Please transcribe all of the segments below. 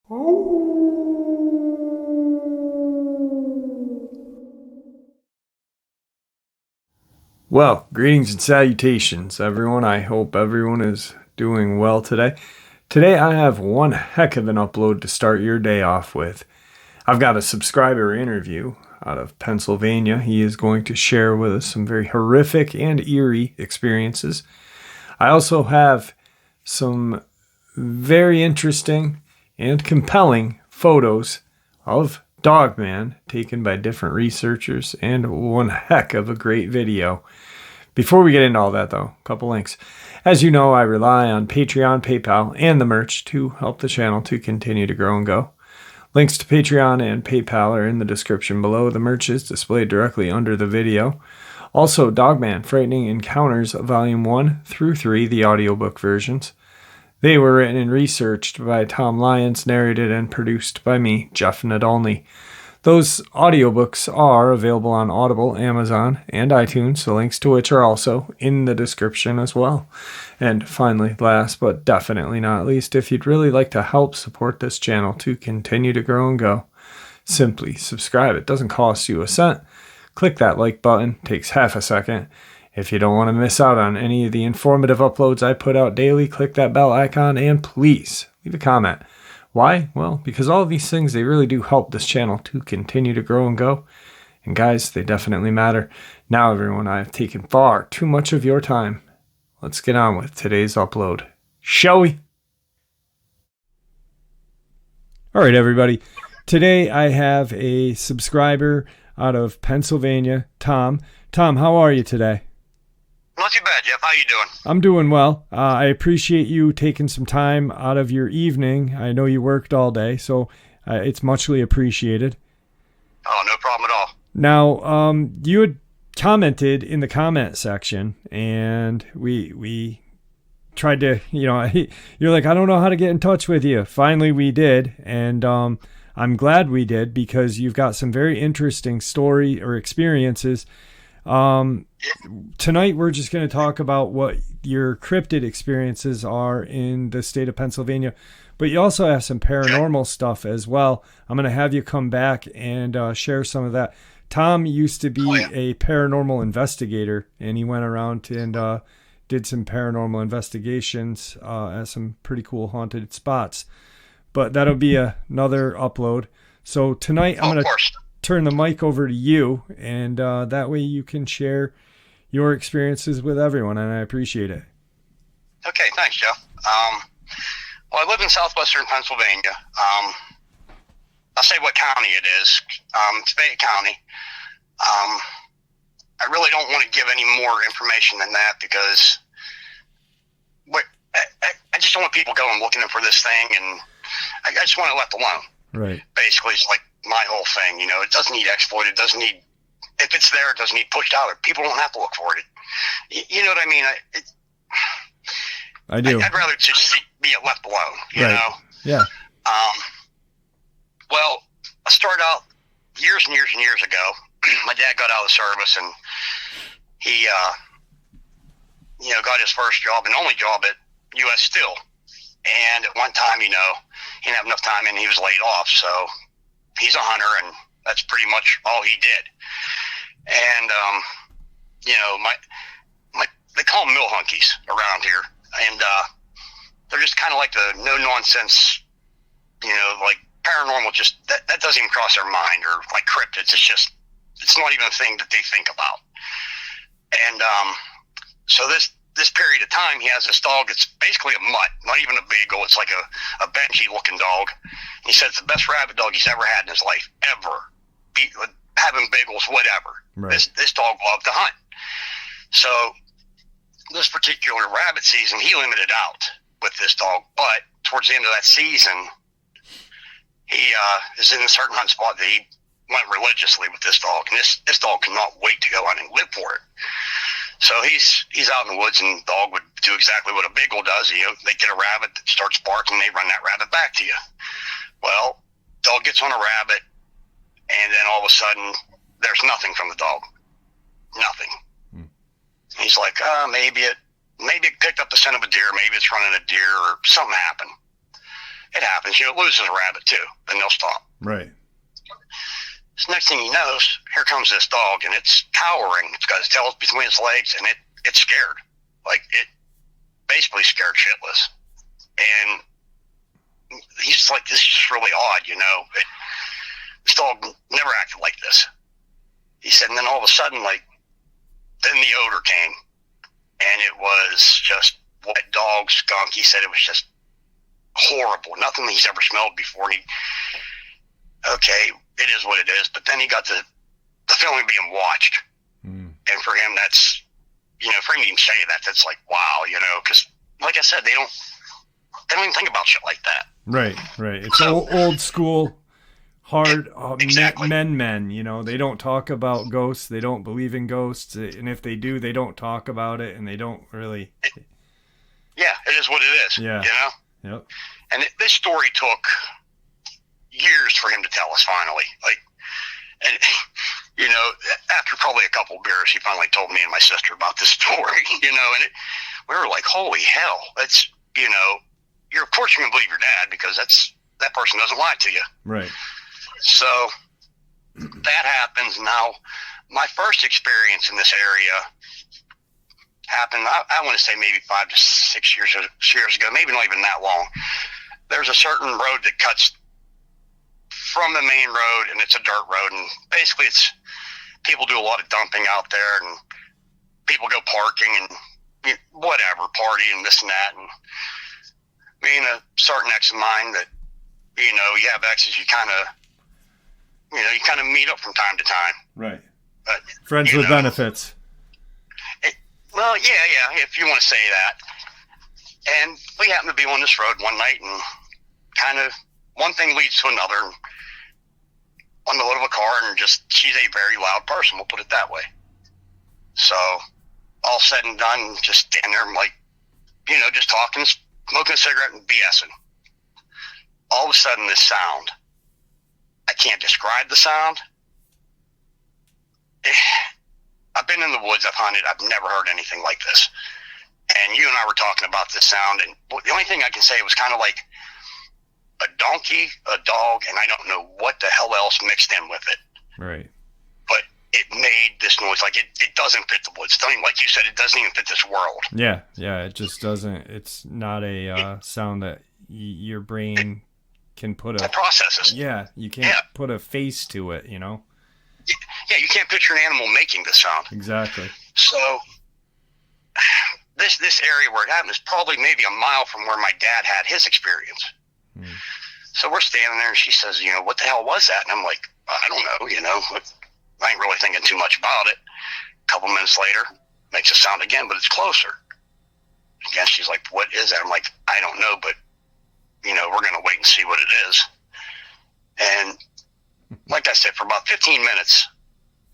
Well, greetings and salutations, everyone. I hope everyone is doing well today. Today, I have one heck of an upload to start your day off with. I've got a subscriber interview out of Pennsylvania. He is going to share with us some very horrific and eerie experiences. I also have some very interesting and compelling photos of Dogman taken by different researchers and one heck of a great video. Before we get into all that, though, a couple links. As you know, I rely on Patreon, PayPal, and the merch to help the channel to continue to grow and go. Links to Patreon and PayPal are in the description below. The merch is displayed directly under the video. Also, Dogman Frightening Encounters Volume 1 through 3, the audiobook versions. They were written and researched by Tom Lyons, narrated and produced by me, Jeff Nadolny. Those audiobooks are available on Audible, Amazon, and iTunes, the links to which are also in the description as well. And finally, last but definitely not least, if you'd really like to help support this channel to continue to grow and go, simply subscribe. It doesn't cost you a cent. Click that like button. It takes half a second. If you don't want to miss out on any of the informative uploads I put out daily, click that bell icon and please leave a comment. Why? Well, because all of these things, they really do help this channel to continue to grow and go. And guys, they definitely matter. Now, everyone, I have taken far too much of your time. Let's get on with today's upload. Shall we? All right, everybody. Today, I have a subscriber out of Pennsylvania, Tom. Tom, how are you today? Not too bad, Jeff. How you doing? I'm doing well. I appreciate you taking some time out of your evening. I know you worked all day, so it's muchly appreciated. Oh, no problem at all. Now, you had commented in the comment section, and we tried to, you're like, I don't know how to get in touch with you. Finally, we did, and I'm glad we did because you've got some very interesting story or experiences. Tonight we're just going to talk about what your cryptid experiences are in the state of Pennsylvania, but you also have some paranormal stuff as well. I'm going to have you come back and share some of that. Tom used to be a paranormal investigator, and he went around and did some paranormal investigations at some pretty cool haunted spots. But that'll be another upload. So tonight I'm going to turn the mic over to you, and that way you can share your experiences with everyone, and I appreciate it. Okay, thanks, Jeff. Well, I live in southwestern Pennsylvania. I'll say what county it is. It's Fayette County. I really don't want to give any more information than that because I just don't want people going looking for this thing, and I just want it left alone. Right. Basically, it's like my whole thing, it doesn't need exploited. It doesn't need, if it's there, it doesn't need pushed out. People don't have to look for it. You know what I mean? I do. I'd rather just be left alone, you know? Yeah. Well, I started out years and years and years ago. My dad got out of the service, and he, got his first job and only job at U.S. Steel. And at one time, he didn't have enough time, and he was laid off, so he's a hunter, and that's pretty much all he did. And, they call them mill hunkies around here. And, they're just kind of like the no nonsense, like paranormal, just that doesn't even cross their mind, or like cryptids. It's not even a thing that they think about. And, so this period of time, he has this dog. It's basically a mutt, not even a beagle. It's like a benchy looking dog. He said it's the best rabbit dog he's ever had in his life, ever. Having beagles, whatever. Right. This dog loved to hunt. So this particular rabbit season, he limited out with this dog. But towards the end of that season, he is in a certain hunt spot that he went religiously with this dog. And this dog cannot wait to go out and live for it. So he's out in the woods, and the dog would do exactly what a beagle does. They get a rabbit that starts barking, they run that rabbit back to you. Well, dog gets on a rabbit, and then all of a sudden, there's nothing from the dog. Nothing. He's like, maybe it picked up the scent of a deer, maybe it's running a deer, or something happened. It happens. You know, it loses a rabbit too, then they'll stop. Right. So next thing he knows, here comes this dog, and it's cowering. It's got its tail between its legs, and it's scared. Like, it basically scared shitless. And he's like, this is just really odd, you know. This dog never acted like this. He said, and then all of a sudden, like, then the odor came, and it was just wet dog skunk. He said it was just horrible. Nothing he's ever smelled before. And okay, it is what it is. But then he got the feeling of being watched. And for him, that's, you know, for him to even say that, that's like, wow, you know, because like I said, they don't even think about shit like that. Right. It's so, old school, hard exactly. men, you know, they don't talk about ghosts. They don't believe in ghosts. And if they do, they don't talk about it, and they don't really. Yeah, it is what it is. Yeah. You know? Yep. And this story took years for him to tell us finally. Like, and, you know, after probably a couple of beers, he finally told me and my sister about this story, you know, and we were like, holy hell. It's, you know, of course you're going to believe your dad, because that person doesn't lie to you. Right. So that happens. Now, my first experience in this area happened, I want to say maybe 5 to 6 years ago, maybe not even that long. There's a certain road that cuts from the main road, and it's a dirt road, and basically it's people do a lot of dumping out there, and people go parking and whatever, party and this and that. And being a certain ex of mine that, you know, you have exes, you kind of meet up from time to time. Right. But, friends with benefits. Well, yeah, if you want to say that. And we happened to be on this road one night, and kind of one thing leads to another. On the hood of a car, and she's a very loud person, we'll put it that way. So, all said and done, just standing there, like, you know, just talking, smoking a cigarette and BSing. All of a sudden, this sound, I can't describe the sound. I've been in the woods, I've hunted, I've never heard anything like this. And you and I were talking about this sound, and the only thing I can say, it was kind of like a donkey, a dog, and I don't know what the hell else mixed in with it. Right. But it made this noise. Like, it doesn't fit the woods. Like you said, it doesn't even fit this world. Yeah, it just doesn't. It's not a sound that your brain can put it processes. Yeah, you can't put a face to it, you know? Yeah, you can't picture an animal making this sound. Exactly. So, this area where it happened is probably maybe a mile from where my dad had his experience. So we're standing there, and she says, you know, what the hell was that? And I'm like, I don't know, you know. I ain't really thinking too much about it. A couple minutes later, makes a sound again, but it's closer. Again, she's like, what is that? I'm like, I don't know, but, you know, we're going to wait and see what it is. And like I said, for about 15 minutes,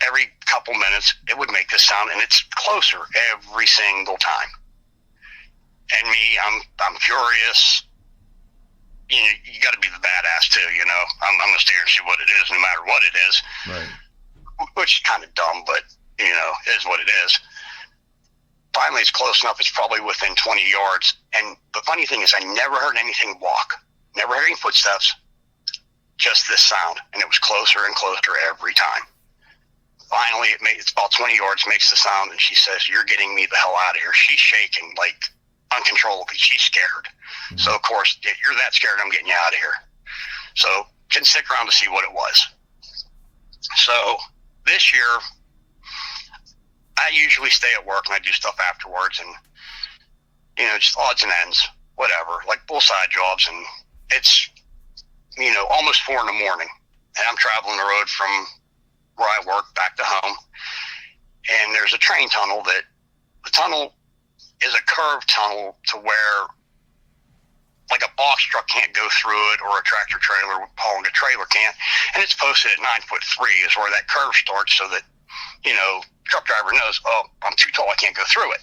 every couple minutes, it would make this sound, and it's closer every single time. And me, I'm curious. You know, you got to be the badass too, you know. I'm going to stay here and see what it is, no matter what it is. Right. Which is kind of dumb, but, you know, it is what it is. Finally, it's close enough. It's probably within 20 yards. And the funny thing is, I never heard anything walk. Never heard any footsteps. Just this sound. And it was closer and closer every time. Finally, it's about 20 yards, makes the sound, and she says, you're getting me the hell out of here. She's shaking, like, uncontrollably. She's scared. So, of course, if you're that scared, I'm getting you out of here. So, didn't stick around to see what it was. So, this year, I usually stay at work and I do stuff afterwards, and, you know, just odds and ends, whatever, like full side jobs. And it's, you know, almost 4 a.m, and I'm traveling the road from where I work back to home. And there's a train tunnel the tunnel is a curved tunnel to where, like, a box truck can't go through it, or a tractor trailer hauling a trailer can't. And it's posted at 9'3" is where that curve starts, so that, you know, truck driver knows, oh, I'm too tall, I can't go through it.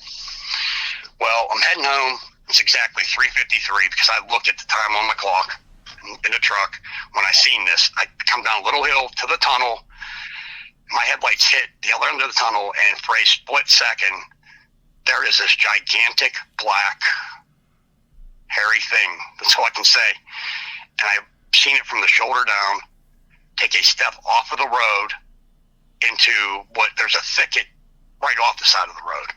Well, I'm heading home. It's exactly 3:53 because I looked at the time on my clock in the truck. When I seen this, I come down a little hill to the tunnel. My headlights hit the other end of the tunnel, and for a split second, there is this gigantic black hairy thing. That's all I can say. and I've seen it from the shoulder down, take a step off of the road into there's a thicket right off the side of the road.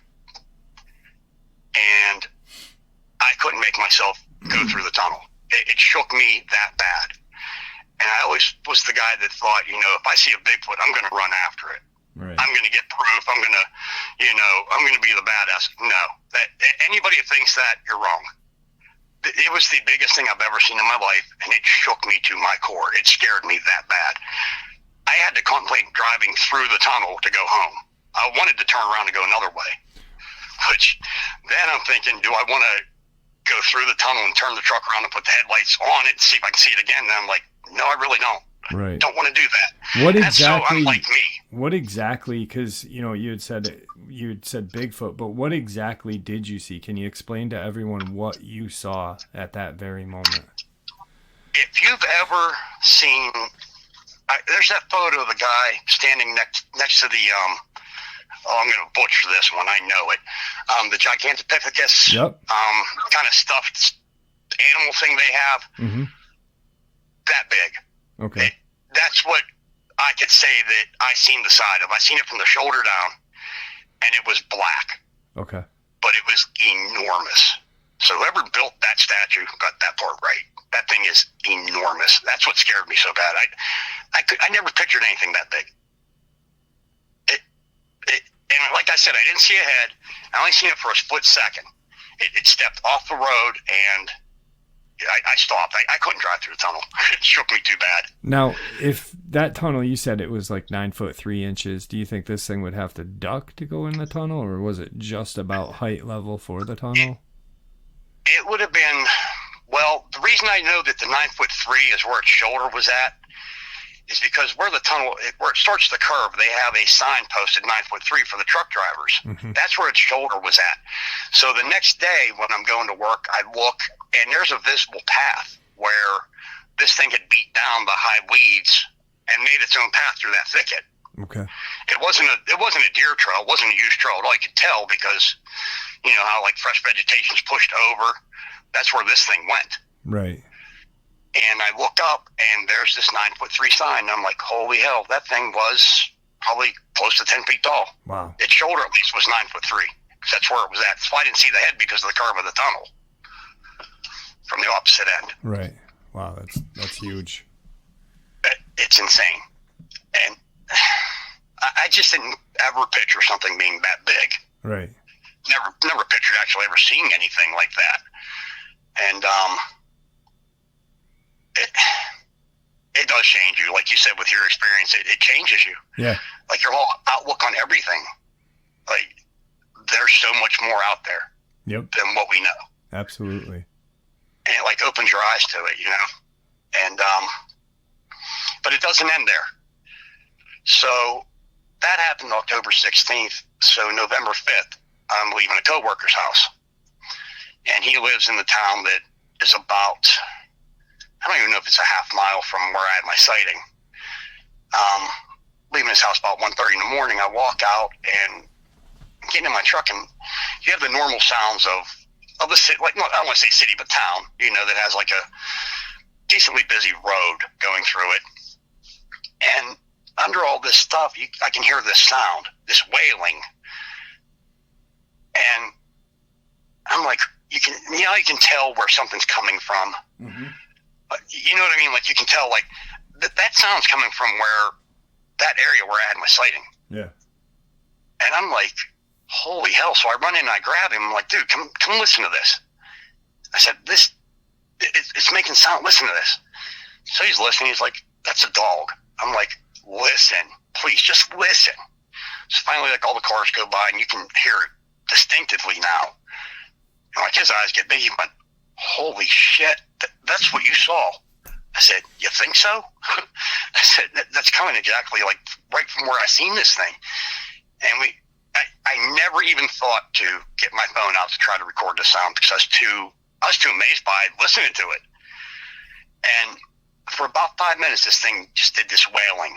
And I couldn't make myself go through the tunnel. It shook me that bad. And I always was the guy that thought, if I see a Bigfoot, I'm going to run after it. Right. I'm going to get proof. I'm going to, I'm going to be the badass. No, anybody who thinks that, you're wrong. It was the biggest thing I've ever seen in my life, and it shook me to my core. It scared me that bad. I had to contemplate driving through the tunnel to go home. I wanted to turn around and go another way, which then I'm thinking, do I want to go through the tunnel and turn the truck around and put the headlights on it and see if I can see it again? And I'm like, no, I really don't. Right. I don't want to do that. What That's exactly? so unlike me. What exactly? Because you had said Bigfoot, but what exactly did you see? Can you explain to everyone what you saw at that very moment? If you've ever seen, there's that photo of the guy standing next to the I'm going to butcher this one. I know it. The Gigantopithecus, kind of stuffed animal thing they have. Mm-hmm. That big. Okay. That's what I could say that I seen the side of. I seen it from the shoulder down, and it was black. Okay. But it was enormous. So whoever built that statue got that part right. That thing is enormous. That's what scared me so bad. I never pictured anything that big. And like I said, I didn't see a head. I only seen it for a split second. It stepped off the road, and I stopped. I couldn't drive through the tunnel. It shook me too bad. Now, if that tunnel, you said it was like 9 foot 3 inches, do you think this thing would have to duck to go in the tunnel, or was it just about height level for the tunnel? It would have been, well, the reason I know that the 9 foot 3 is where its shoulder was at is because where the tunnel, where it starts the curve, they have a sign posted 9 foot 3 for the truck drivers. Mm-hmm. That's where its shoulder was at. So the next day when I'm going to work, I look, and there's a visible path where this thing had beat down the high weeds and made its own path through that thicket. Okay. It wasn't a deer trail. It wasn't a used trail at all. You could tell because, you know how like fresh vegetation's pushed over. That's where this thing went. Right. And I look up, and there's this 9 foot 3 sign. And I'm like, holy hell, that thing was probably close to 10 feet tall. Wow. Its shoulder at least was 9 foot 3. That's where it was at. That's why I didn't see the head because of the curve of the tunnel from the opposite end. Right. Wow, that's huge. It's insane. And I just didn't ever picture something being that big. Right. Never pictured actually ever seeing anything like that. And it does change you, like you said, with your experience. It changes you. Yeah. Like your whole outlook on everything. Like there's so much more out there. Yep. Than what we know. Absolutely. And it like opens your eyes to it, you know. And but it doesn't end there. So that happened October 16th. So November 5th, I'm leaving a coworker's house. And he lives in the town that is about, I don't even know if it's a half mile from where I had my sighting. Leaving his house about 1:30 in the morning, I walk out and get in my truck, and you have the normal sounds of the city, like, I don't want to say city, but town, you know, that has like a decently busy road going through it. And under all this stuff, I can hear this sound, this wailing. And I'm like, you can tell where something's coming from. Mm-hmm. You know what I mean? Like you can tell, like that sound's coming from where that area where I had my sighting. Yeah. And I'm like, holy hell! So I run in and I grab him. I'm like, dude, come listen to this. I said, it's making sound. Listen to this. So he's listening. He's like, that's a dog. I'm like, listen, please, just listen. So finally, like all the cars go by and you can hear it distinctively now. And like his eyes get big. He went, holy shit, that's what you saw. I said, you think so? I said, that's coming exactly like right from where I seen this thing. And I never even thought to get my phone out to try to record the sound because I was too amazed by it, listening to it. And for about 5 minutes, this thing just did this wailing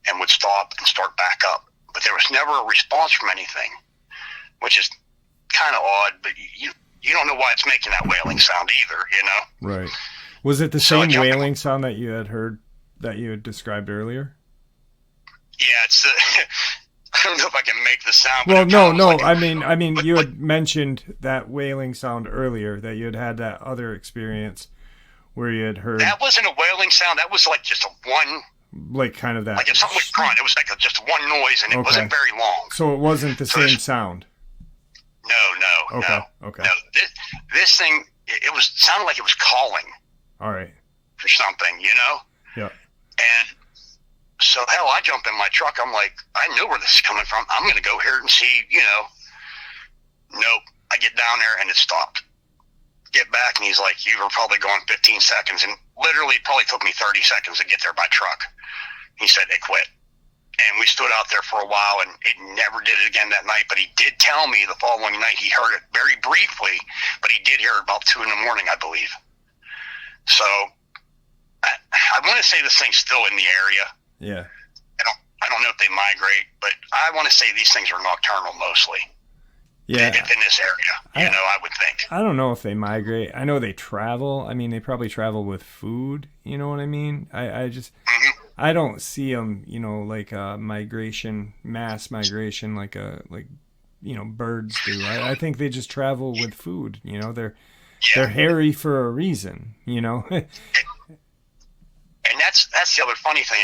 and would stop and start back up. But there was never a response from anything, which is kind of odd, but you don't know why it's making that wailing sound either, you know? Right. Was it the So I same jumped in. wailing sound that you had heard, that you had described earlier? Yeah, it's I don't know if I can make the sound. Well, But no. like I mean, you but had mentioned that wailing sound earlier, that you had that other experience where you had heard, that wasn't a wailing sound. That was like just a one, like, kind of that. like if something was grunt. It was like just one noise, and it Okay. wasn't very long. So it wasn't the So same sound. No, Okay. no, Okay. no. This thing, it was sounded like it was calling All right. for something, you know. Yeah. And so, hell, I jump in my truck. I'm like, I know where this is coming from. I'm going to go here and see, you know. Nope. I get down there, and it stopped. Get back, and he's like, you were probably going 15 seconds. And literally, it probably took me 30 seconds to get there by truck. He said they quit. And we stood out there for a while, and it never did it again that night. But he did tell me the following night he heard it very briefly, but he did hear it about 2 a.m, I believe. So I want to say this thing's still in the area. Yeah. I don't know if they migrate, but I want to say these things are nocturnal mostly. Yeah. In this area, I would think. I don't know if they migrate. I know they travel. I mean, they probably travel with food. You know what I mean? I just, I don't see them, you know, like a mass migration, like birds do. I think they just travel with food. You know, they're hairy for a reason. You know. And that's the other funny thing.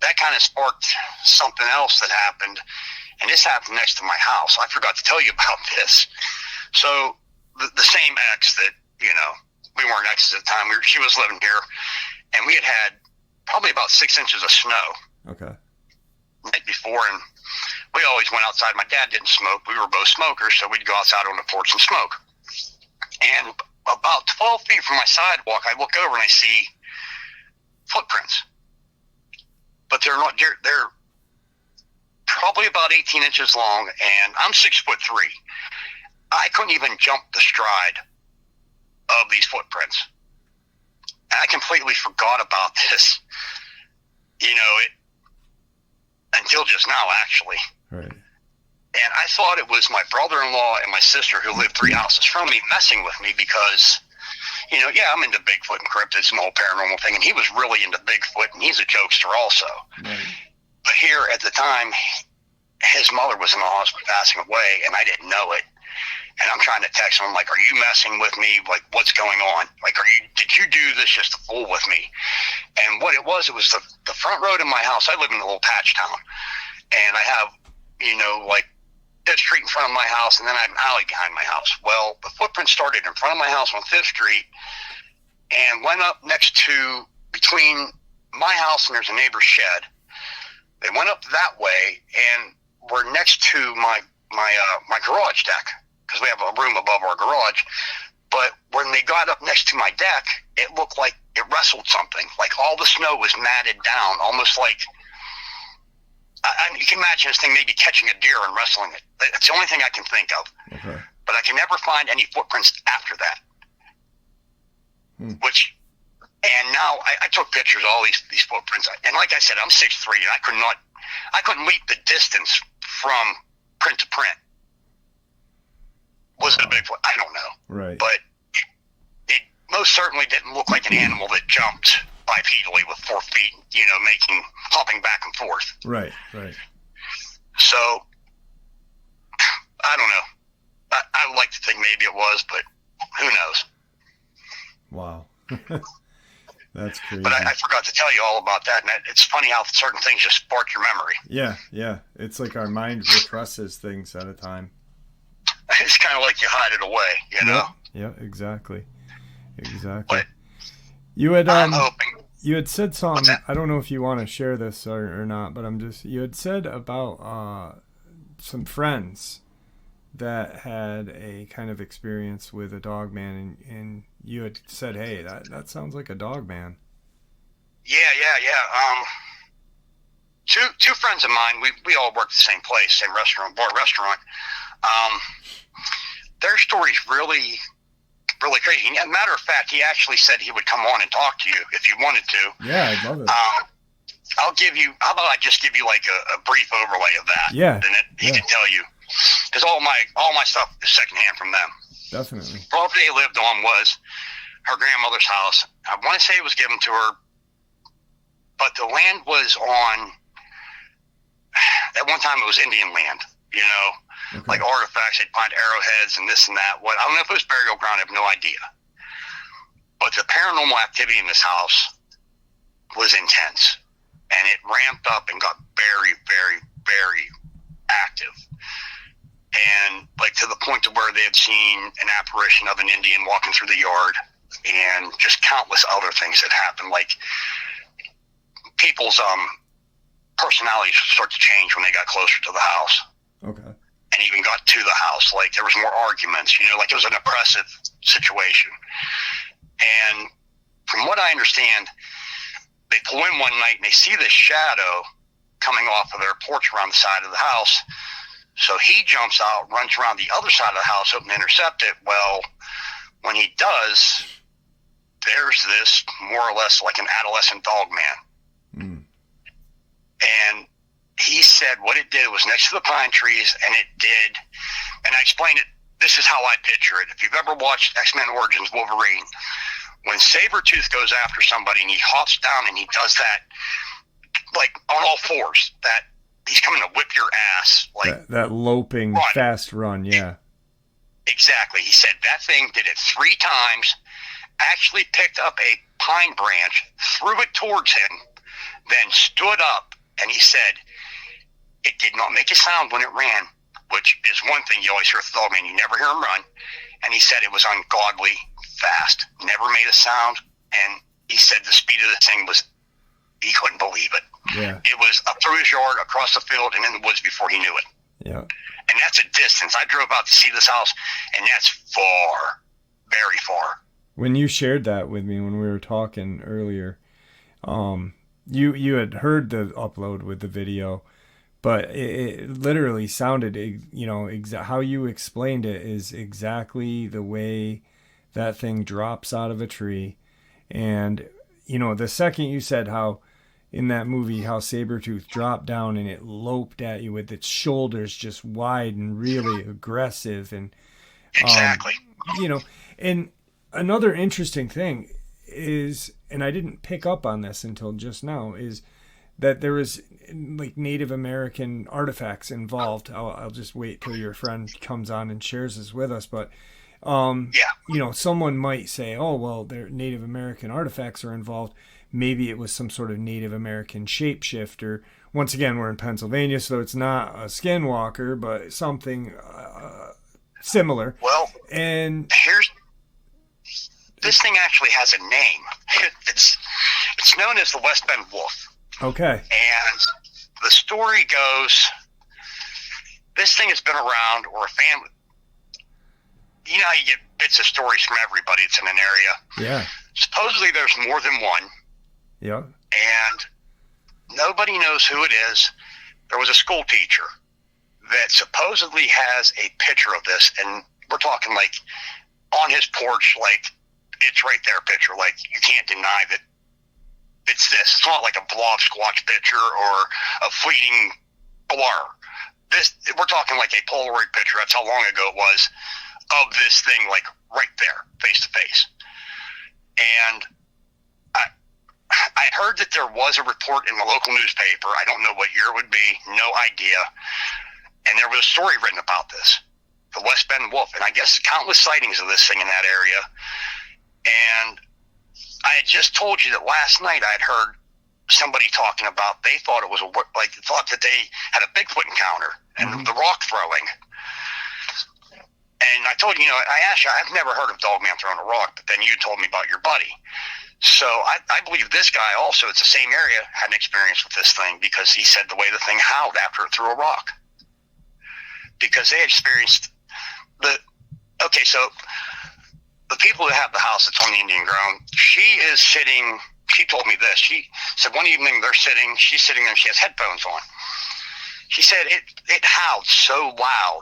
That kind of sparked something else that happened, and this happened next to my house. I forgot to tell you about this. So the same ex that, you know, we weren't exes at the time. She was living here, and we had probably about 6 inches of snow. Okay. The night before, and we always went outside. My dad didn't smoke. We were both smokers, so we'd go outside on the porch and smoke. And about 12 feet from my sidewalk, I look over and I see footprints. But they're not. They're probably about 18 inches long, and I'm 6'3". I couldn't even jump the stride of these footprints. And I completely forgot about this. You know, until just now, actually. Right. And I thought it was my brother-in-law and my sister who lived 3 houses from me messing with me because, you know, yeah, I'm into Bigfoot and cryptids and the whole paranormal thing, and he was really into Bigfoot, and he's a jokester also. Right. But here at the time, his mother was in the hospital passing away, and I didn't know it. And I'm trying to text him, like, are you messing with me? Like, what's going on? Like, did you do this just to fool with me? And what it was the front road in my house. I live in a little patch town, and I have, you know, like, Fifth Street in front of my house, and then I have an alley behind my house. Well, the footprint started in front of my house on Fifth Street and went up next to, between my house and there's a neighbor's shed. They went up that way and were next to my garage deck, because we have a room above our garage. But when they got up next to my deck, it looked like it wrestled something. Like all the snow was matted down, almost like, you can imagine this thing maybe catching a deer and wrestling it. That's the only thing I can think of. Okay. But I can never find any footprints after that. And now I took pictures of all these footprints. And like I said, I'm 6'3", and I couldn't leap the distance from print to print. Was it a Bigfoot? I don't know. Right. But it most certainly didn't look like an animal that jumped bipedally with 4 feet, you know, hopping back and forth. Right. So, I don't know. I like to think maybe it was, but who knows? Wow. That's crazy. But I forgot to tell you all about that, and it's funny how certain things just spark your memory. Yeah. It's like our mind represses things at a time. It's kind of like you hide it away, you know? Yeah, exactly. But You had I'm hoping. You had said something. What's that? I don't know if you want to share this or not, but you had said about some friends that had a kind of experience with a Dogman, and you had said, hey, that sounds like a Dogman. Yeah. Two friends of mine, we all worked at the same place, same bar restaurant. Their story's really, really crazy. As a matter of fact, he actually said he would come on and talk to you if you wanted to. Yeah, I'd love it. How about I just give you like a brief overlay of that? Yeah. Then he can tell you. Because all my stuff is secondhand from them. Definitely. The property they lived on was her grandmother's house. I want to say it was given to her, but the land was on, at one time it was Indian land, you know, like artifacts. They'd find arrowheads and this and that. What, I don't know if it was burial ground. I have no idea. But the paranormal activity in this house was intense, and it ramped up and got very, very, very active. And like to the point to where they had seen an apparition of an Indian walking through the yard, and just countless other things that happened. Like people's personalities start to change when they got closer to the house. Okay. And even got to the house. Like there was more arguments, you know, like it was an oppressive situation. And from what I understand, they pull in one night and they see this shadow coming off of their porch around the side of the house. So he jumps out, runs around the other side of the house, hoping to intercept it. Well, when he does, there's this more or less like an adolescent Dogman. Mm. And he said what it did was next to the pine trees, and it did, and I explained it, this is how I picture it. If you've ever watched X-Men Origins Wolverine, when Sabretooth goes after somebody and he hops down and he does that, like on all fours, that he's coming to whip your ass. Like that loping, fast run, yeah. Exactly. He said that thing did it 3 times, actually picked up a pine branch, threw it towards him, then stood up, and he said it did not make a sound when it ran, which is one thing you always hear with the Dogman. You never hear him run. And he said it was ungodly fast, never made a sound. And he said the speed of the thing was, he couldn't believe it. Yeah. It was up through his yard, across the field, and in the woods before he knew it. Yeah. And that's a distance. I drove out to see this house, and that's far, very far. When you shared that with me when we were talking earlier, you had heard the upload with the video, but it literally sounded, you know, how you explained it is exactly the way that thing drops out of a tree. And, you know, the second you said how in that movie, how Sabretooth dropped down and it loped at you with its shoulders just wide and really aggressive. And, exactly. You know, and another interesting thing is, and I didn't pick up on this until just now, is that there was like Native American artifacts involved. I'll just wait till your friend comes on and shares this with us. But, you know, someone might say, oh, well, their Native American artifacts are involved. Maybe it was some sort of Native American shapeshifter. Once again, we're in Pennsylvania, so it's not a skinwalker, but something similar. Well, and this thing actually has a name. It's known as the West Bend Wolf. Okay. And the story goes, this thing has been around, or a family. You know how you get bits of stories from everybody that's in an area? Yeah. Supposedly there's more than one. Yeah. And nobody knows who it is. There was a school teacher that supposedly has a picture of this, and we're talking like on his porch, like it's right there picture. Like you can't deny that it's this. It's not like a blob squatch picture or a fleeting blur. This, we're talking like a Polaroid picture. That's how long ago it was, of this thing, like right there, face to face. And I heard that there was a report in the local newspaper. I don't know what year it would be, no idea. And there was a story written about this, the West Bend Wolf, and I guess countless sightings of this thing in that area. And I had just told you that last night I had heard somebody talking about, they thought it was thought that they had a Bigfoot encounter and the rock throwing. And I told you, I asked you, I've never heard of Dogman throwing a rock, but then you told me about your buddy. So I believe this guy also, it's the same area, had an experience with this thing, because he said the way the thing howled after it threw a rock. Because they experienced so the people that have the house that's on the Indian ground, she told me this. She said one evening she's sitting there and she has headphones on. She said it howled so loud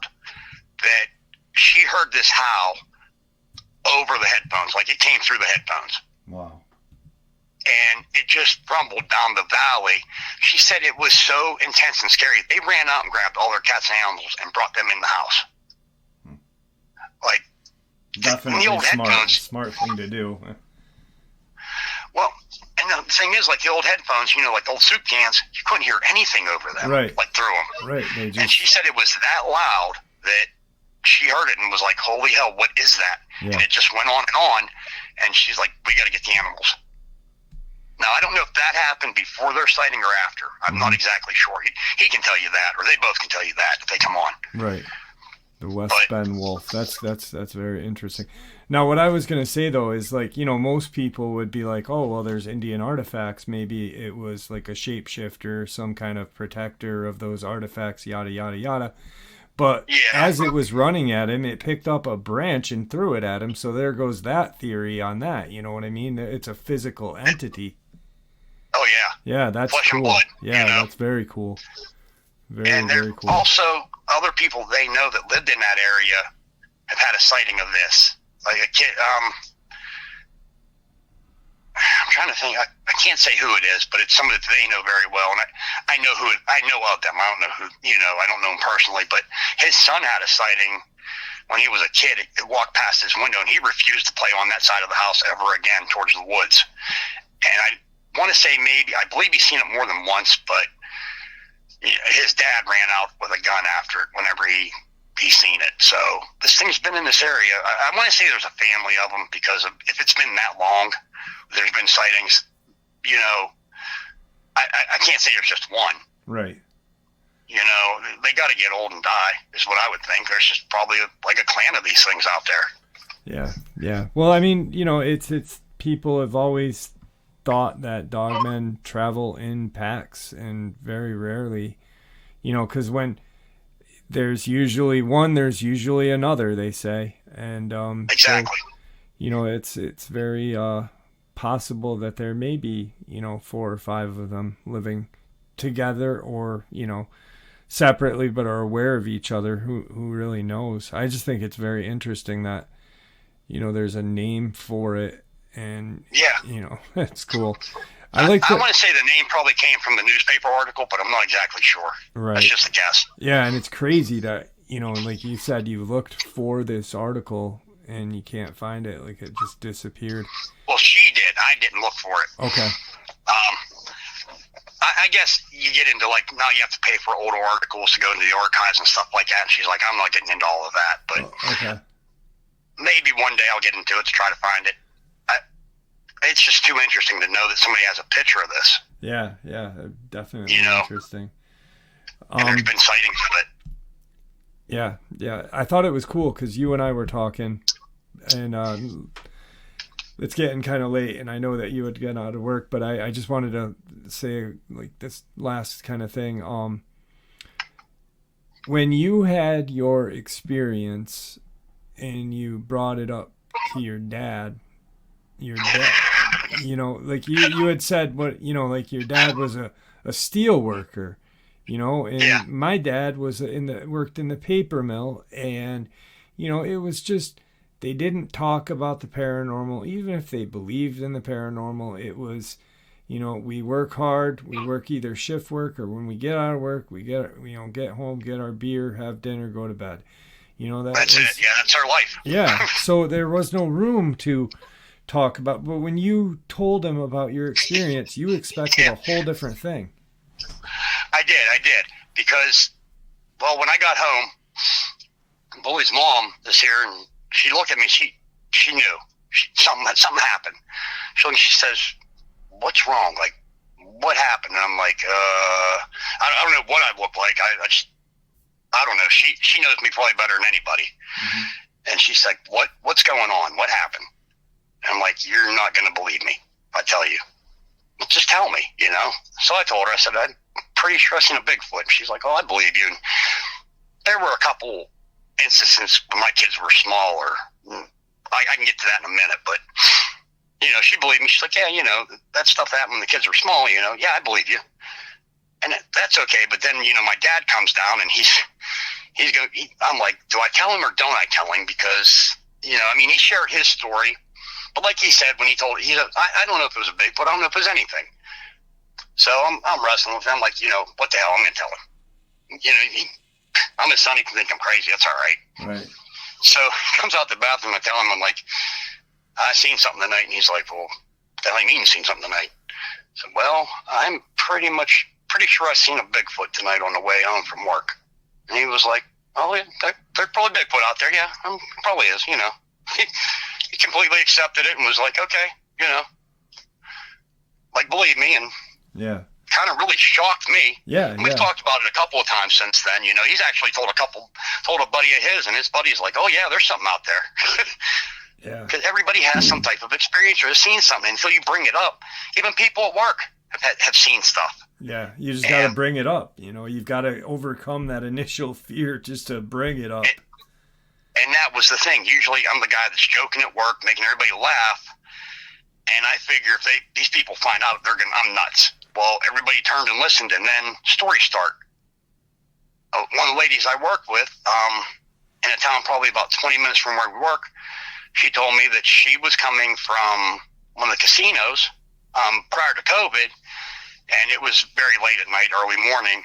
that she heard this howl over the headphones, like it came through the headphones. Wow. And it just rumbled down the valley. She said it was so intense and scary. They ran out and grabbed all their cats and animals and brought them in the house. Like, Definitely the old headphones. Smart thing to do. Well, and the thing is, like the old headphones, like old soup cans, you couldn't hear anything over them, right? Like through them, right? And she said it was that loud that she heard it and was like, "Holy hell, what is that?" Yeah. And it just went on and on. And she's like, "We got to get the animals." Now, I don't know if that happened before their sighting or after. I'm not exactly sure. He can tell you that, or they both can tell you that if they come on. Right. The West Bend wolf. That's very interesting. Now, what I was going to say, though, is like, most people would be like, oh, well, there's Indian artifacts. Maybe it was like a shapeshifter, some kind of protector of those artifacts, yada, yada, yada. But as it was running at him, it picked up a branch and threw it at him. So there goes that theory on that. You know what I mean? It's a physical entity. Oh, yeah. Yeah, that's Flesh cool. and blood, yeah, that's very cool. Very cool. Also, other people they know that lived in that area have had a sighting of this. Like a kid, I'm trying to think. I can't say who it is, but it's somebody that they know very well, and I know I know of them. I don't know who. I don't know him personally, but his son had a sighting when he was a kid. It walked past his window, and he refused to play on that side of the house ever again towards the woods. And I want to say I believe he's seen it more than once, but his dad ran out with a gun after it whenever he's seen it. So this thing's been in this area. I want to say there's a family of them because if it's been that long, there's been sightings. I can't say there's just one. Right. They got to get old and die is what I would think. There's just probably like a clan of these things out there. Yeah. Well, I mean, it's people have always thought that dogmen travel in packs, and very rarely, because when there's usually one, there's usually another, they say. And exactly. So, it's very possible that there may be 4 or 5 of them living together, or separately, but are aware of each other. Who really knows? I just think it's very interesting that there's a name for it, and it's cool. I want to say the name probably came from the newspaper article, but I'm not exactly sure. Right. That's just a guess. Yeah, and it's crazy that, like you said, you looked for this article and you can't find it. Like, it just disappeared. Well, she did. I didn't look for it. Okay. I guess you get into, like, now you have to pay for older articles to go into the archives and stuff like that. And she's like, I'm not getting into all of that. But okay. Maybe one day I'll get into it to try to find it. It's just too interesting to know that somebody has a picture of this. Yeah, definitely interesting. And there's been sightings of it. Yeah. I thought it was cool because you and I were talking, and it's getting kind of late, and I know that you had gotten out of work, but I just wanted to say, like, this last kind of thing. When you had your experience and you brought it up to your dad, like you had said, what, like your dad was a steel worker, and my dad was worked in the paper mill, and it was just, they didn't talk about the paranormal. Even if they believed in the paranormal, it was, we work hard, we work either shift work, or when we get out of work, we get home, get our beer, have dinner, go to bed. That's it. Yeah, that's our life. Yeah. So there was no room to talk about, but when you told him about your experience, you expected a whole different thing. I did, because, well, when I got home, Bully's mom is here, and she looked at me. She knew something happened. So she says, "What's wrong? Like, what happened?" And I'm like, I don't know what I look like. I don't know. She knows me probably better than anybody. Mm-hmm. And she's like, "What's going on? What happened?" And I'm like, "You're not going to believe me if I tell you. Just tell me, So I told her, I said, "I'm pretty sure I've seen a Bigfoot." And she's like, "Oh, I believe you." And there were a couple instances when my kids were smaller. I can get to that in a minute, but, she believed me. She's like, "Yeah, that stuff happened when the kids were small, Yeah, I believe you." And that's okay. But then, my dad comes down, and I'm like, do I tell him or don't I tell him? Because, he shared his story. But like he said, when he told, I don't know if it was a Bigfoot, I don't know if it was anything. So I'm wrestling with him, like, what the hell, I'm going to tell him. I'm his son, he can think I'm crazy, that's all right. Right. So he comes out the bathroom. I tell him, I'm like, I seen something tonight. And he's like, well, what the hell you mean you seen something tonight? I said, well, I'm pretty sure I seen a Bigfoot tonight on the way home from work. And he was like, oh, yeah, there's probably Bigfoot out there. Yeah, probably is, you know. He completely accepted it and was like, okay, you know. Like, believe me, and yeah, kind of really shocked me. Yeah, We've talked about it a couple of times since then. You know, he's actually told a buddy of his, and his buddy's like, oh, yeah, there's something out there. Yeah. Because everybody has some type of experience or has seen something until you bring it up. Even people at work have seen stuff. Yeah, you just got to bring it up. You know, you've got to overcome that initial fear just to bring it up. And that was the thing. Usually I'm the guy that's joking at work, making everybody laugh. And I figure if these people find out, I'm nuts. Well, everybody turned and listened, and then stories start. One of the ladies I work with, in a town probably about 20 minutes from where we work, she told me that she was coming from one of the casinos prior to COVID, and it was very late at night, early morning,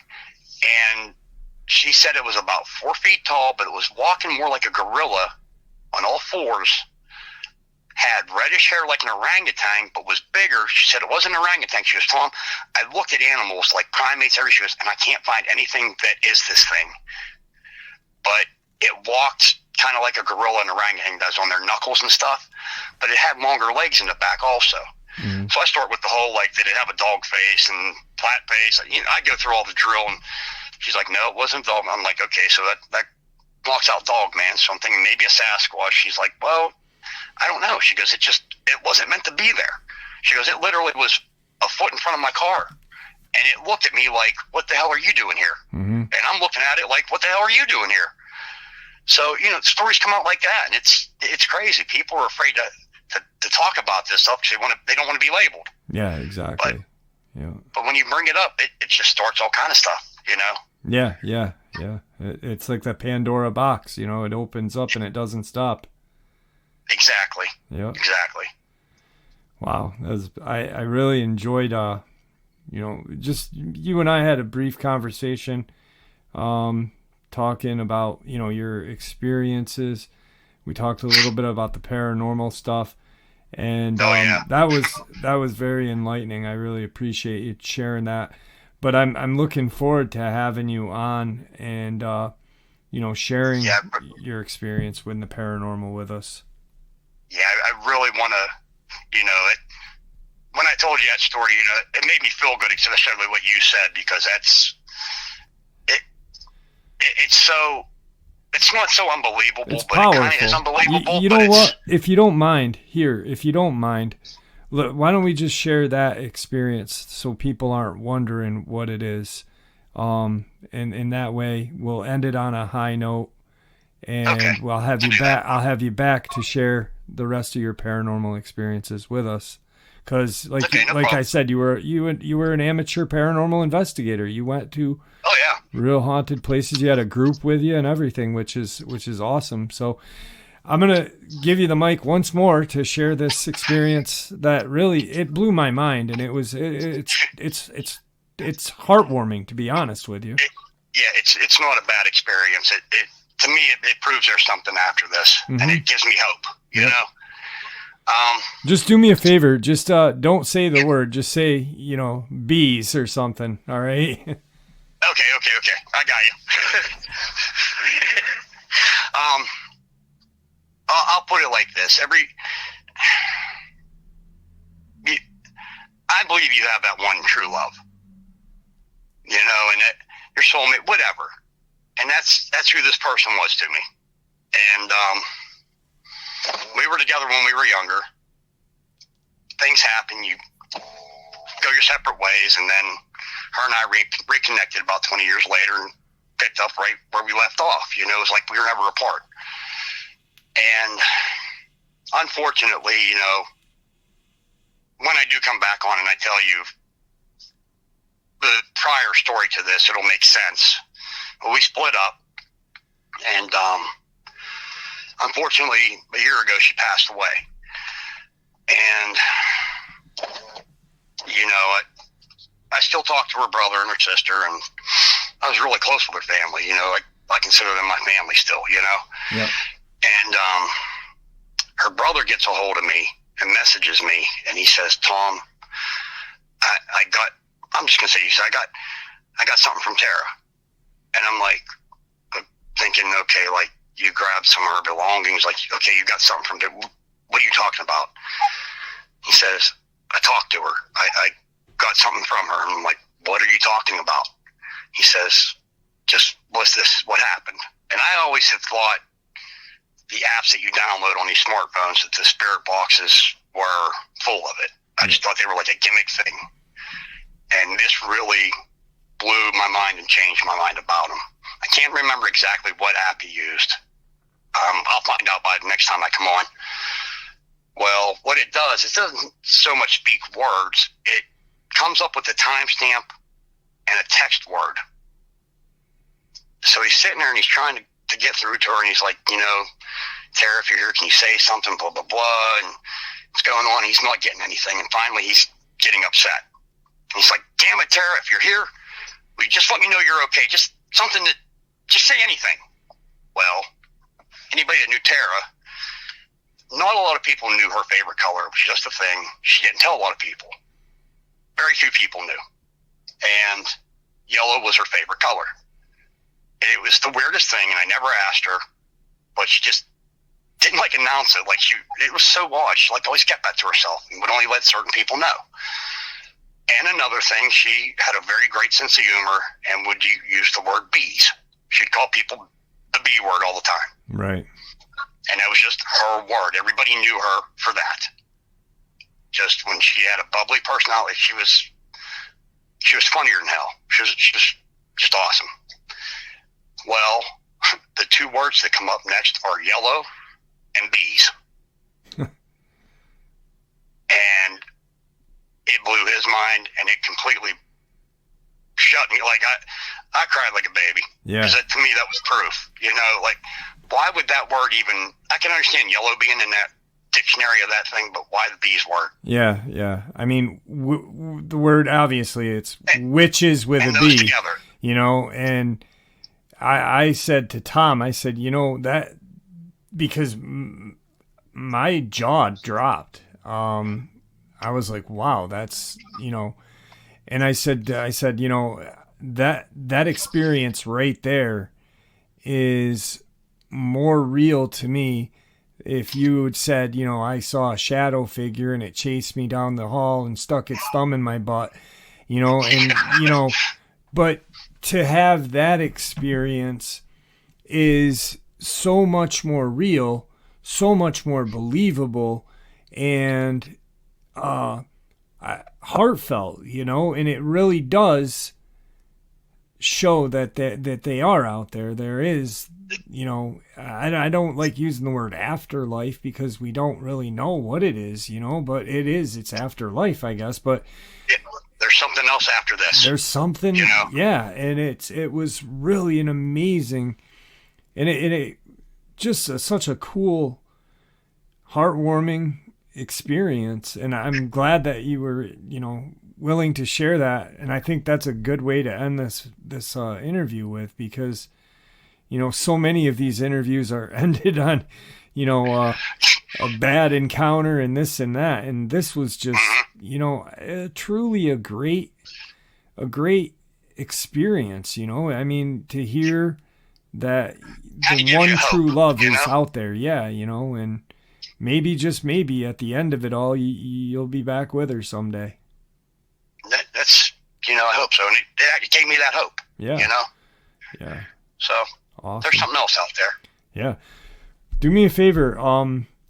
and she said it was about 4 feet tall, but it was walking more like a gorilla on all fours, had reddish hair like an orangutan, but was bigger. She said it wasn't an orangutan. She was telling, I looked at animals like primates, everything, and I can't find anything that is this thing. But it walked kind of like a gorilla and orangutan does on their knuckles and stuff, but it had longer legs in the back also. Mm-hmm. So I start with the whole, like, did it have a dog face and flat face? You know, I go through all the drill, and she's like, no, it wasn't dog. I'm like, okay, so that blocks out Dogman. So I'm thinking maybe a Sasquatch. She's like, well, I don't know. She goes, it wasn't meant to be there. She goes, it literally was a foot in front of my car. And it looked at me like, what the hell are you doing here? Mm-hmm. And I'm looking at it like, what the hell are you doing here? So, you know, stories come out like that, and it's crazy. People are afraid to talk about this stuff because they don't want to be labeled. Yeah, exactly. But when you bring it up, it just starts all kind of stuff, you know? Yeah. It's like the Pandora box, you know, it opens up and it doesn't stop. Exactly. Yeah. Exactly. Wow. I really enjoyed, you know, just you and I had a brief conversation, talking about, you know, your experiences. We talked a little bit about the paranormal stuff, and that was very enlightening. I really appreciate you sharing that. But I'm looking forward to having you on and you know, sharing your experience with the paranormal with us. Yeah, I really want to, you know, when I told you that story, you know, it made me feel good, especially what you said, because it's not so unbelievable, it's but powerful. It kind of is unbelievable. You know what? If you don't mind, why don't we just share that experience so people aren't wondering what it is? And in that way, we'll end it on a high note, and I'll have you back. I'll have you back to share the rest of your paranormal experiences with us. Because, I said, you were an amateur paranormal investigator. You went to real haunted places. You had a group with you and everything, which is awesome. So I'm gonna give you the mic once more to share this experience that really it blew my mind, and it's heartwarming, to be honest with you. It's not a bad experience. It to me it proves there's something after this, mm-hmm. and it gives me hope. You know. Just do me a favor. Just don't say the word. Just say, you know, bees or something. All right. Okay. I got you. I'll put it like this. I believe you have that one true love. You know, and that your soulmate, whatever. And that's who this person was to me. And we were together when we were younger. Things happen. You go your separate ways, and then her and I reconnected about 20 years later and picked up right where we left off. You know, it was like we were never apart. And unfortunately, you know, when I do come back on and I tell you the prior story to this, it'll make sense. But we split up, and unfortunately, a year ago, she passed away. And, you know, I still talk to her brother and her sister, and I was really close with her family. You know, I consider them my family still, you know. Yep. And her brother gets a hold of me and messages me, and he says, Tom, I'm just going to say, he said, I got something from Tara. And I'm like, thinking, okay, like, you grabbed some of her belongings, like, okay, you got something from Tara. What are you talking about? He says, I talked to her. I got something from her. And I'm like, what are you talking about? He says, just, what's this? What happened? And I always had thought the apps that you download on these smartphones, that the spirit boxes were full of it. I just thought they were like a gimmick thing. And this really blew my mind and changed my mind about them. I can't remember exactly what app he used. I'll find out by the next time I come on. Well, what it does, it doesn't so much speak words. It comes up with a timestamp and a text word. So he's sitting there and he's trying to get through to her, and he's like, you know, Tara, if you're here, can you say something, blah, blah, blah, and what's going on? He's not getting anything, and finally he's getting upset. And he's like, damn it, Tara, if you're here, will you just let me know you're okay? Just something that, just say anything. Well, anybody that knew Tara, not a lot of people knew her favorite color. It was just a thing. She didn't tell a lot of people. Very few people knew. And yellow was her favorite color. And it was the weirdest thing, and I never asked her, but she just didn't like announce it. Like it was so odd. She like always kept that to herself and would only let certain people know. And another thing, she had a very great sense of humor and would use the word bees. She'd call people the B word all the time. Right. And that was just her word. Everybody knew her for that. Just when she had a bubbly personality, she was funnier than hell. She was just awesome. Well, the two words that come up next are yellow and bees. And it blew his mind, and it completely shut me. Like, I cried like a baby. Yeah. Because to me, that was proof. You know, like, why would that word even, I can understand yellow being in that dictionary of that thing, but why the bees word? Yeah, yeah. I mean, the word, obviously, it's witches with a B. Together. You know, and I said to Tom, I said, you know, that, because my jaw dropped. I was like, wow, that's, you know, and I said, you know, that experience right there is more real to me. If you had said, you know, I saw a shadow figure and it chased me down the hall and stuck its thumb in my butt, you know, and, you know, but to have that experience is so much more real, so much more believable, and heartfelt, you know, and it really does show that they are out there. There is, you know, I don't like using the word afterlife because we don't really know what it is, you know, but it's afterlife, I guess. But there's something else after this. There's something, you know? Yeah, and it was really an amazing, and it just such a cool, heartwarming experience, and I'm glad that you were, you know, willing to share that. And I think that's a good way to end this interview with, because, you know, so many of these interviews are ended on, you know, a bad encounter and this and that, and this was just, you know, truly a great experience. You know, I mean, to hear that the one true love is out there, yeah, you know, and maybe, just maybe, at the end of it all, you'll be back with her someday. That's, you know, I hope so. And it gave me that hope. Yeah. You know? Yeah. So, awesome. There's something else out there. Yeah. Do me a favor.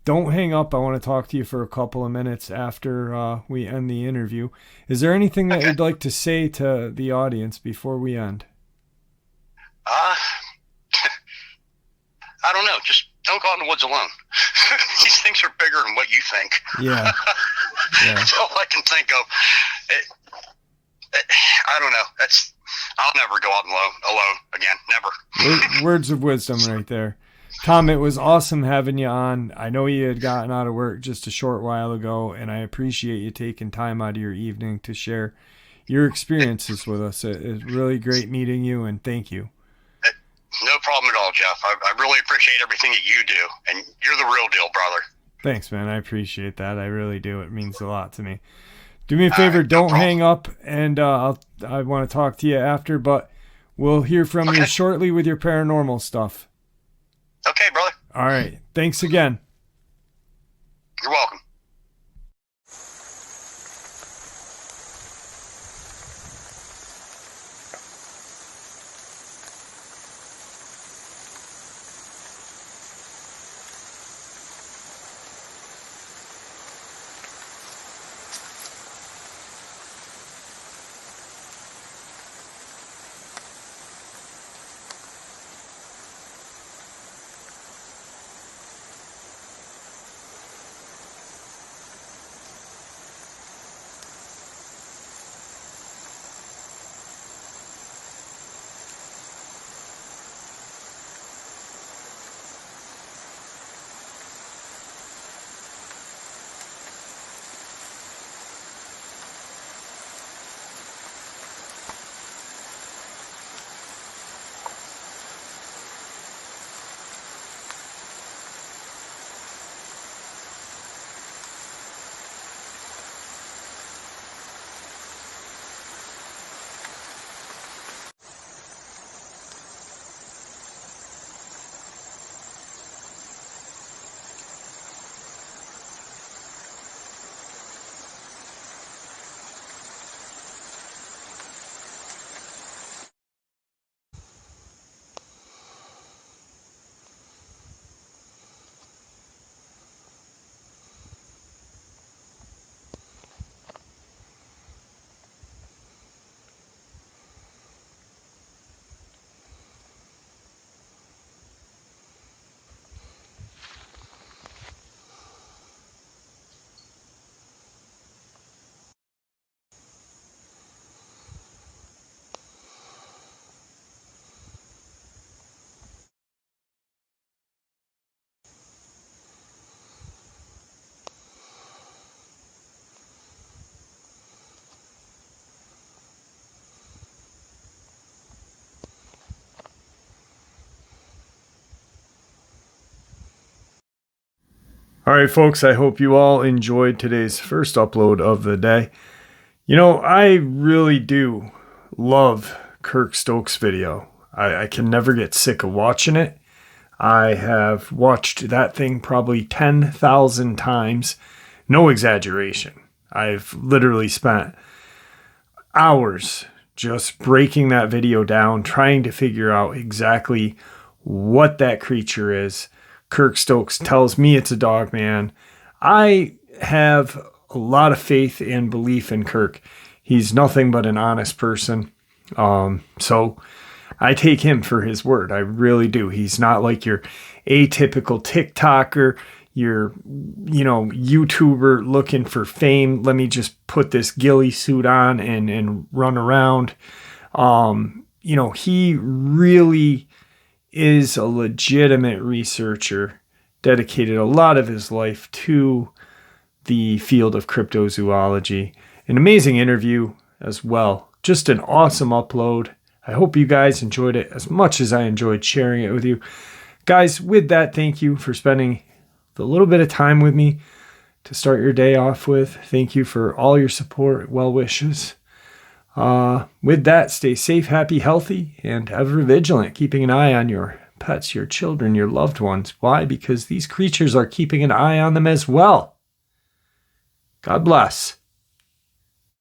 Don't hang up. I want to talk to you for a couple of minutes after we end the interview. Is there anything that you'd like to say to the audience before we end? I don't know. Just don't go out in the woods alone. These things are bigger than what you think. Yeah. That's all I can think of. I don't know. I'll never go out alone again. Never. Words of wisdom right there. Tom, it was awesome having you on. I know you had gotten out of work just a short while ago, and I appreciate you taking time out of your evening to share your experiences with us. It's really great meeting you, and thank you. No problem at all, Jeff. I really appreciate everything that you do, and you're the real deal, brother. Thanks, man. I appreciate that. I really do. It means a lot to me. Do me a favor, No don't problem. hang up, and I want to talk to you after, but we'll hear from you shortly with your paranormal stuff. Okay, brother. All right. Thanks again. You're welcome. All right, folks, I hope you all enjoyed today's first upload of the day. You know, I really do love Kirk Stokes' video. I can never get sick of watching it. I have watched that thing probably 10,000 times. No exaggeration. I've literally spent hours just breaking that video down, trying to figure out exactly what that creature is. Kirk Stokes tells me it's a Dogman. I have a lot of faith and belief in Kirk. He's nothing but an honest person. So I take him for his word. I really do. He's not like your atypical TikToker, your, YouTuber looking for fame. Let me just put this ghillie suit on and run around. He really is a legitimate researcher, dedicated a lot of his life to the field of cryptozoology. An amazing interview as well. Just an awesome upload. I hope you guys enjoyed it as much as I enjoyed sharing it with you. Guys, with that, thank you for spending the little bit of time with me to start your day off with. Thank you for all your support, well wishes. With that, stay safe, happy, healthy, and ever vigilant, keeping an eye on your pets, your children, your loved ones. Why? Because these creatures are keeping an eye on them as well. God bless.